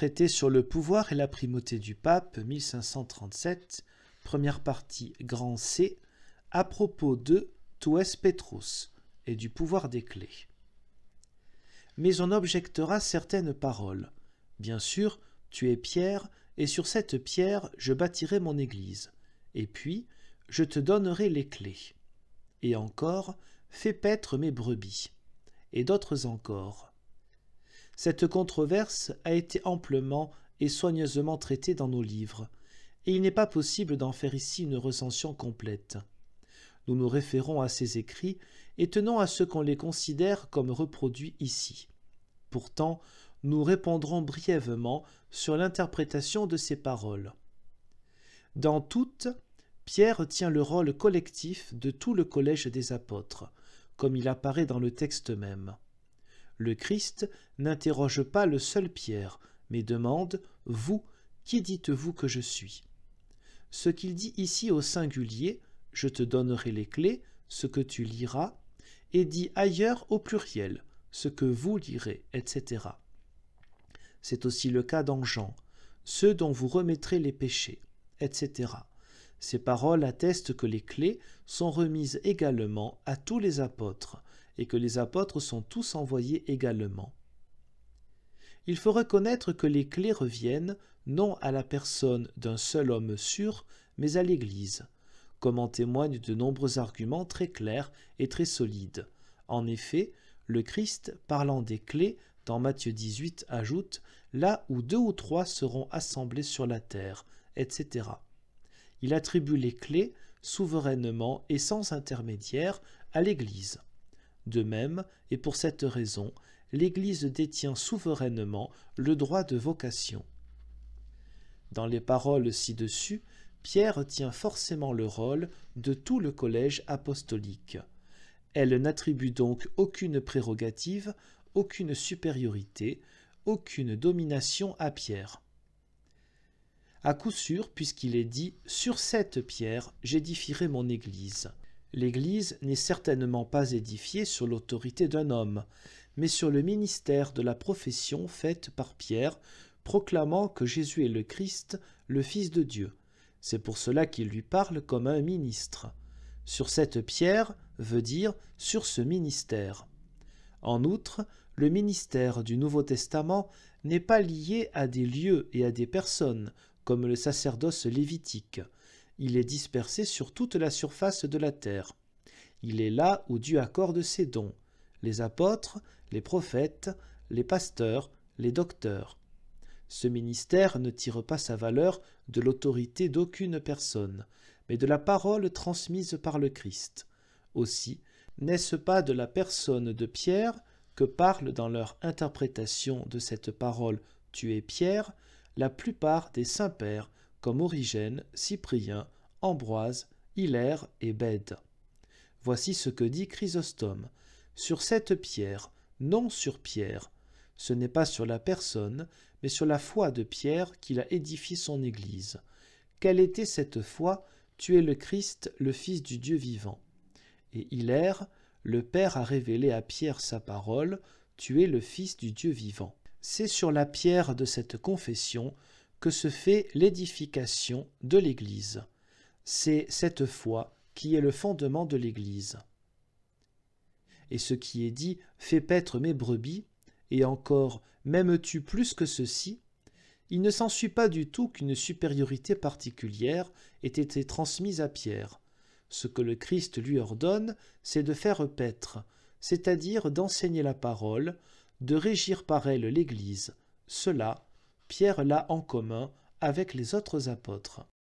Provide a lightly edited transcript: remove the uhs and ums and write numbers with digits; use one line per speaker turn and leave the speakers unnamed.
Traité sur le pouvoir et la primauté du pape, 1537, première partie, grand C, à propos de tu es Petrus et du pouvoir des clés. Mais on objectera certaines paroles. Bien sûr, tu es Pierre, et sur cette pierre je bâtirai mon église. Et puis, je te donnerai les clés. Et encore, fais paître mes brebis. Et d'autres encore. Cette controverse a été amplement et soigneusement traitée dans nos livres, et il n'est pas possible d'en faire ici une recension complète. Nous nous référons à ces écrits et tenons à ce qu'on les considère comme reproduits ici. Pourtant, nous répondrons brièvement sur l'interprétation de ces paroles. Dans toutes, Pierre tient le rôle collectif de tout le collège des apôtres, comme il apparaît dans le texte même. Le Christ n'interroge pas le seul Pierre, mais demande « Vous, qui dites-vous que je suis ?» Ce qu'il dit ici au singulier « Je te donnerai les clés, ce que tu liras », est dit ailleurs au pluriel « ce que vous lirez », etc. C'est aussi le cas dans Jean « ceux dont vous remettrez les péchés », etc. Ces paroles attestent que les clés sont remises également à tous les apôtres, et que les apôtres sont tous envoyés également. Il faut reconnaître que les clés reviennent non à la personne d'un seul homme sûr, mais à l'Église, comme en témoignent de nombreux arguments très clairs et très solides. En effet, le Christ, parlant des clés, dans Matthieu 18, ajoute « là où 2 ou 3 seront assemblés sur la terre », etc. Il attribue les clés, souverainement et sans intermédiaire, à l'Église. De même, et pour cette raison, l'Église détient souverainement le droit de vocation. Dans les paroles ci-dessus, Pierre tient forcément le rôle de tout le collège apostolique. Elle n'attribue donc aucune prérogative, aucune supériorité, aucune domination à Pierre. À coup sûr, puisqu'il est dit « Sur cette pierre, j'édifierai mon Église ». L'Église n'est certainement pas édifiée sur l'autorité d'un homme, mais sur le ministère de la profession faite par Pierre, proclamant que Jésus est le Christ, le Fils de Dieu. C'est pour cela qu'il lui parle comme un ministre. Sur cette pierre veut dire sur ce ministère. En outre, le ministère du Nouveau Testament n'est pas lié à des lieux et à des personnes, comme le sacerdoce lévitique. Il est dispersé sur toute la surface de la terre. Il est là où Dieu accorde ses dons, les apôtres, les prophètes, les pasteurs, les docteurs. Ce ministère ne tire pas sa valeur de l'autorité d'aucune personne, mais de la parole transmise par le Christ. Aussi, n'est-ce pas de la personne de Pierre que parlent dans leur interprétation de cette parole « Tu es Pierre » la plupart des saints-pères comme Origène, Cyprien, Ambroise, Hilaire et Bède. Voici ce que dit Chrysostome. Sur cette pierre, non sur Pierre. Ce n'est pas sur la personne, mais sur la foi de Pierre qu'il a édifié son Église. Quelle était cette foi? Tu es le Christ, le Fils du Dieu vivant. Et Hilaire, le Père a révélé à Pierre sa parole, tu es le Fils du Dieu vivant. C'est sur la pierre de cette confession que se fait l'édification de l'Église. C'est cette foi qui est le fondement de l'Église. Et ce qui est dit « fais paître mes brebis » et encore « m'aimes-tu plus que ceci » il ne s'ensuit pas du tout qu'une supériorité particulière ait été transmise à Pierre. Ce que le Christ lui ordonne, c'est de faire paître, c'est-à-dire d'enseigner la parole, de régir par elle l'Église. Cela, Pierre l'a en commun avec les autres apôtres.